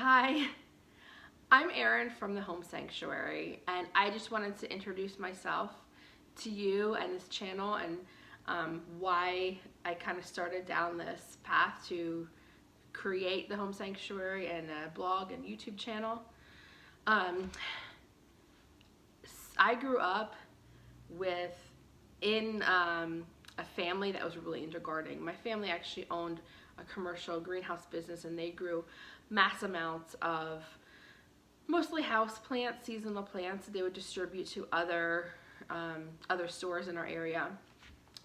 Hi, I'm Erin from the Home Sanctuary, and I just wanted to introduce myself to you and this channel and why I kind of started down this path to create the Home Sanctuary and a blog and YouTube channel. I grew up in a family that was really into gardening. My family actually owned a commercial greenhouse business, and they grew mass amounts of mostly house plants, seasonal plants that they would distribute to other stores in our area.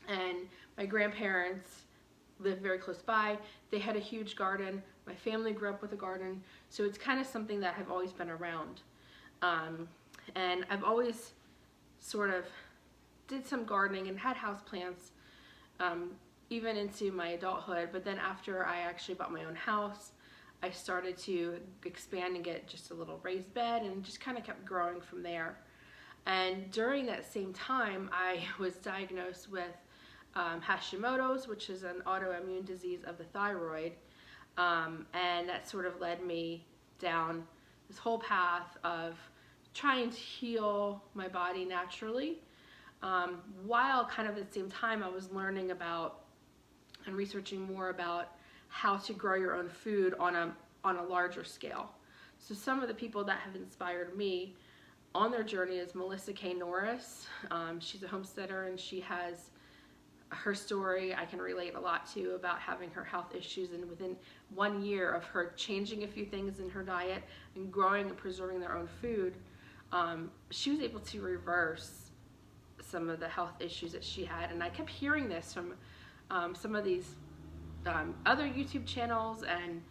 And my grandparents lived very close by. They had a huge garden. My family grew up with a garden, so it's kind of something that I've always been around. And I've always sort of did some gardening and had house plants even into my adulthood. But then after I actually bought my own house, I started to expand and get just a little raised bed, and just kind of kept growing from there. And during that same time, I was diagnosed with Hashimoto's, which is an autoimmune disease of the thyroid. And that sort of led me down this whole path of trying to heal my body naturally, while kind of at the same time I was learning about and researching more about how to grow your own food on a larger scale. So some of the people that have inspired me on their journey is Melissa K. Norris. She's a homesteader, and she has her story I can relate a lot to, about having her health issues, and within 1 year of her changing a few things in her diet and growing and preserving their own food, she was able to reverse some of the health issues that she had. And I kept hearing this from some of these other YouTube channels and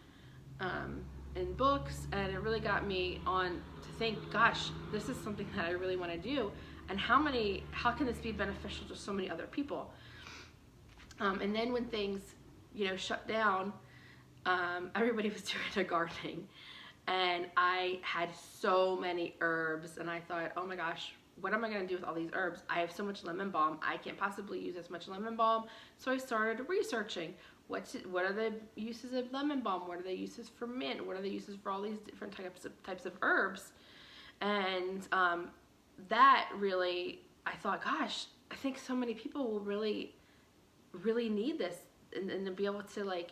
in books, and it really got me on to think, gosh, this is something that I really want to do, and how can this be beneficial to so many other people? And then when things, shut down, everybody was doing their gardening, and I had so many herbs, and I thought, oh my gosh, what am I going to do with all these herbs? I have so much lemon balm. I can't possibly use as much lemon balm. So I started researching what are the uses of lemon balm? What are the uses for mint? What are the uses for all these different types of herbs? And that really, I thought, gosh, I think so many people will really need this, and to be able to,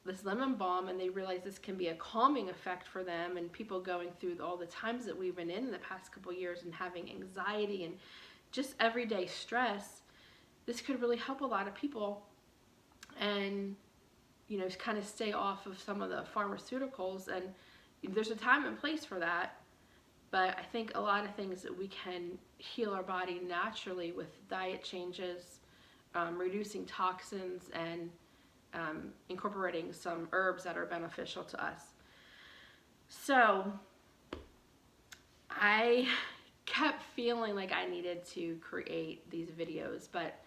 this lemon balm, and they realize this can be a calming effect for them, and people going through all the times that we've been in the past couple years and having anxiety and just everyday stress. This could really help a lot of people, and kind of stay off of some of the pharmaceuticals. And there's a time and place for that, but I think a lot of things that we can heal our body naturally with diet changes, reducing toxins, and incorporating some herbs that are beneficial to us. So I kept feeling like I needed to create these videos, but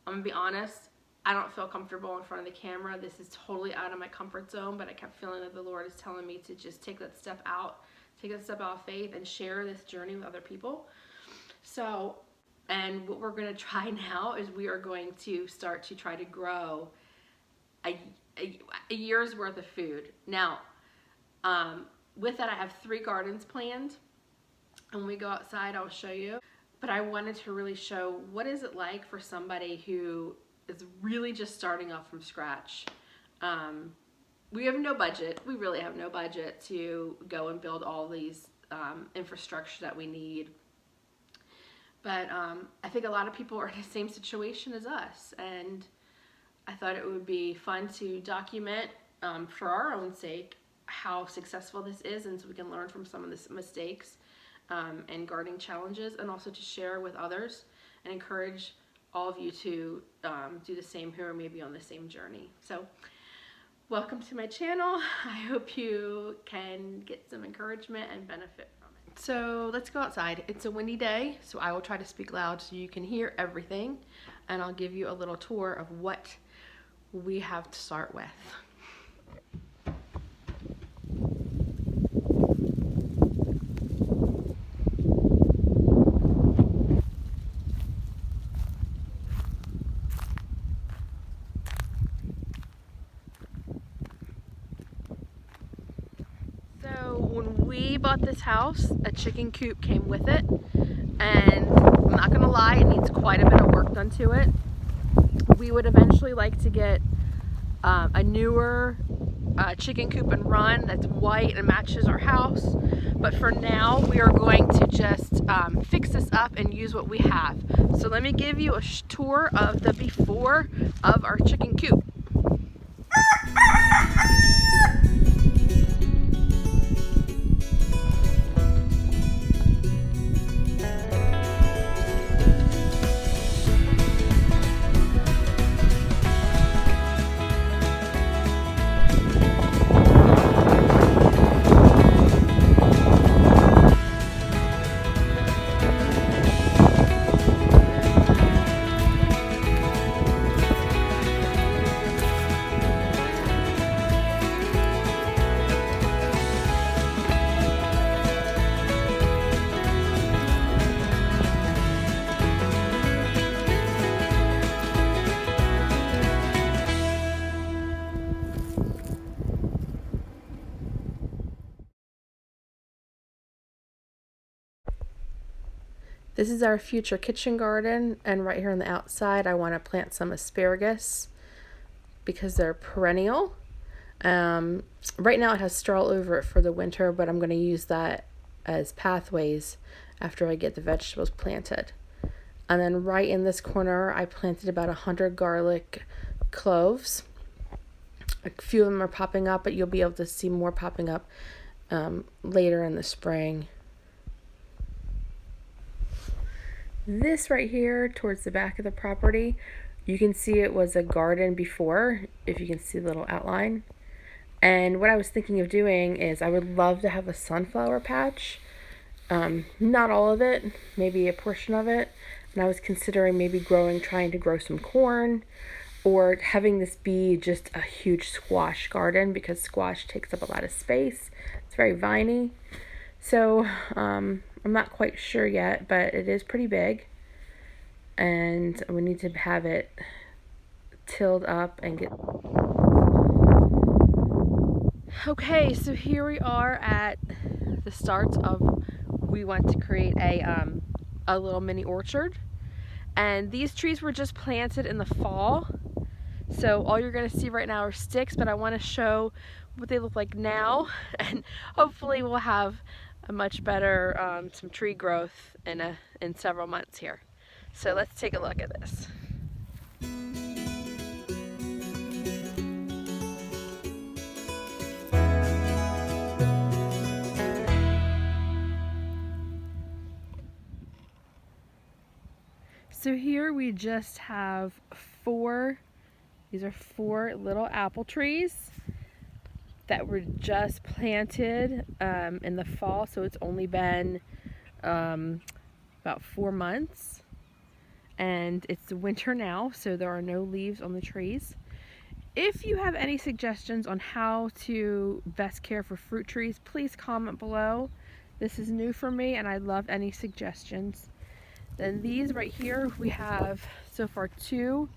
I'm gonna be honest, I don't feel comfortable in front of the camera. This is totally out of my comfort zone, but I kept feeling that the Lord is telling me to just take that step out of faith and share this journey with other people. So, and what we're gonna try now is we are going to start to try to grow a year's worth of food. Now, with that, I have 3 gardens planned, and when we go outside, I'll show you. But I wanted to really show what is it like for somebody who is really just starting off from scratch. We have no budget. We really have no budget to go and build all these infrastructure that we need. But I think a lot of people are in the same situation as us, and I thought it would be fun to document for our own sake how successful this is, and so we can learn from some of the mistakes and gardening challenges, and also to share with others and encourage all of you to do the same who are maybe on the same journey. So welcome to my channel. I hope you can get some encouragement and benefit from it. So let's go outside. It's a windy day, so I will try to speak loud so you can hear everything, and I'll give you a little tour of what we have to start with. this house, a chicken coop came with it, and I'm not gonna lie, it needs quite a bit of work done to it. We would eventually like to get a newer chicken coop and run that's white and matches our house, but for now we are going to just fix this up and use what we have. So let me give you a tour of the before of our chicken coop. This is our future kitchen garden, and right here on the outside I want to plant some asparagus because they're perennial. Right now it has straw over it for the winter, but I'm going to use that as pathways after I get the vegetables planted. And then right in this corner I planted about 100 garlic cloves. A few of them are popping up, but you'll be able to see more popping up later in the spring. This right here towards the back of the property, you can see it was a garden before, if you can see the little outline. And what I was thinking of doing is I would love to have a sunflower patch. Not all of it, maybe a portion of it. And I was considering maybe trying to grow some corn, or having this be just a huge squash garden, because squash takes up a lot of space. It's very viney. So I'm not quite sure yet, but it is pretty big, and we need to have it tilled up and get... Okay, so here we are at the start of, we want to create a little mini orchard, and these trees were just planted in the fall, so all you're going to see right now are sticks, but I want to show what they look like now, and hopefully we'll have a much better some tree growth in several months here. So let's take a look at this. So here we just have these are 4 little apple trees that were just planted in the fall, so it's only been about 4 months, and it's winter now, so there are no leaves on the trees. If you have any suggestions on how to best care for fruit trees, please comment below. This is new for me and I'd love any suggestions. Then these right here, we have so far two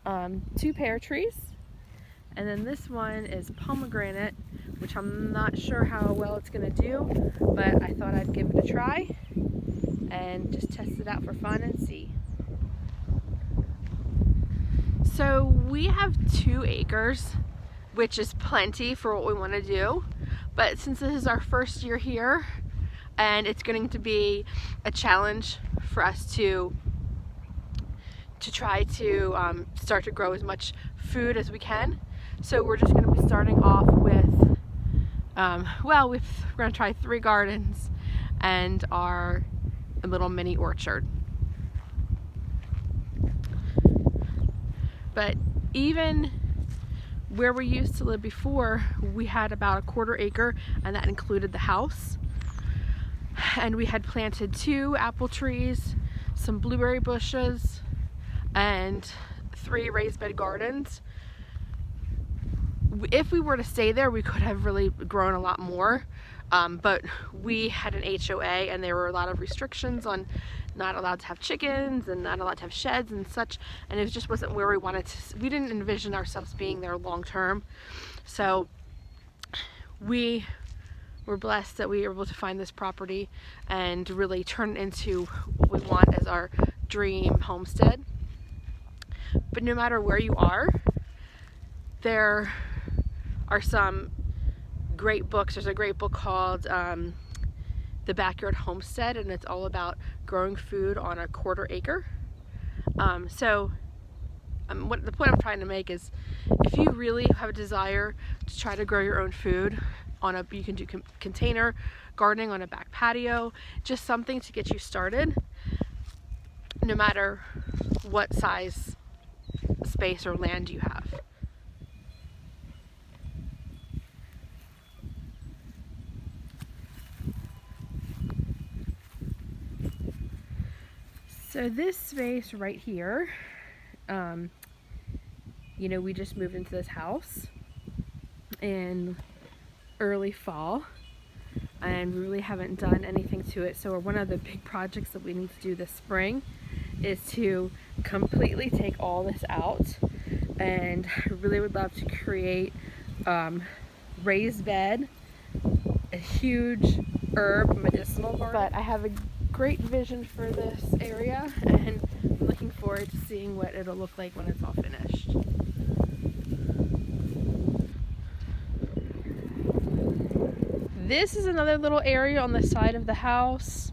pear trees. And then this one is pomegranate, which I'm not sure how well it's gonna do, but I thought I'd give it a try and just test it out for fun and see. So we have 2 acres, which is plenty for what we want to do, but since this is our first year here and it's going to be a challenge for us to try to start to grow as much food as we can, so we're just going to be starting off with we're going to try 3 gardens and our little mini orchard. But even where we used to live before, we had about a 1/4 acre, and that included the house. And we had planted 2 apple trees, some blueberry bushes, and 3 raised bed gardens. If we were to stay there, we could have really grown a lot more, but we had an HOA and there were a lot of restrictions on not allowed to have chickens and not allowed to have sheds and such, and it just wasn't where we wanted to. We didn't envision ourselves being there long term, so we We're blessed that we were able to find this property and really turn it into what we want as our dream homestead. But no matter where you are, there are some great books. There's a great book called The Backyard Homestead, and it's all about growing food on a quarter acre. What the point I'm trying to make is, if you really have a desire to try to grow your own food you can do container gardening on a back patio, just something to get you started, no matter what size space or land you have. So this space right here, we just moved into this house in early fall, and we really haven't done anything to it. So one of the big projects that we need to do this spring is to completely take all this out, and I really would love to create raised bed, a huge herb medicinal garden. But I have a great vision for this area, and I'm looking forward to seeing what it'll look like when it's all finished. This is another little area on the side of the house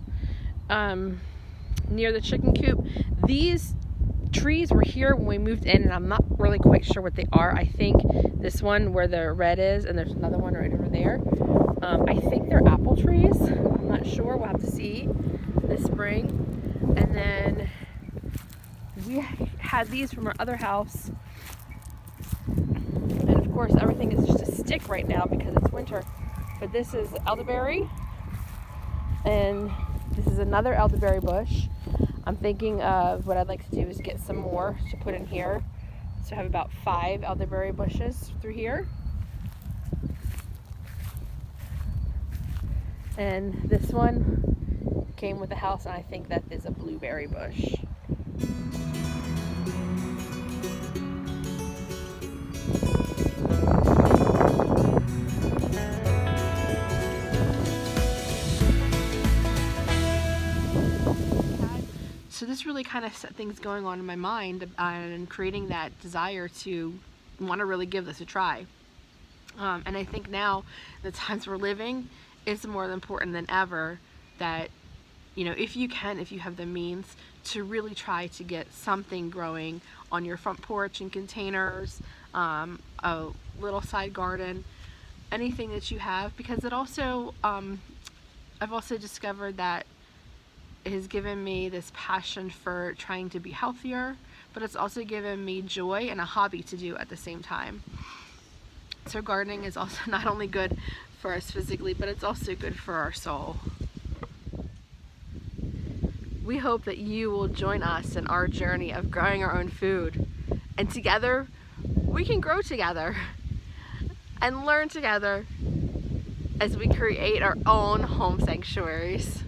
near the chicken coop. These trees were here when we moved in, and I'm not really quite sure what they are. I think this one where the red is, and there's another one right over there. I think they're apple trees. I'm not sure. We'll have to see this spring. And then we had these from our other house. And of course, everything is just a stick right now because it's winter. But this is elderberry, and this is another elderberry bush. I'm thinking of what I'd like to do is get some more to put in here. So I have about 5 elderberry bushes through here. And this one came with the house, and I think that is a blueberry bush. So this really kind of set things going on in my mind and creating that desire to want to really give this a try. And I think now, the times we're living, it's more important than ever that, if you have the means, to really try to get something growing on your front porch in containers, a little side garden, anything that you have, because it also, I've also discovered that it has given me this passion for trying to be healthier, but it's also given me joy and a hobby to do at the same time. So gardening is also not only good for us physically, but it's also good for our soul. We hope that you will join us in our journey of growing our own food, and together we can grow together and learn together as we create our own home sanctuaries.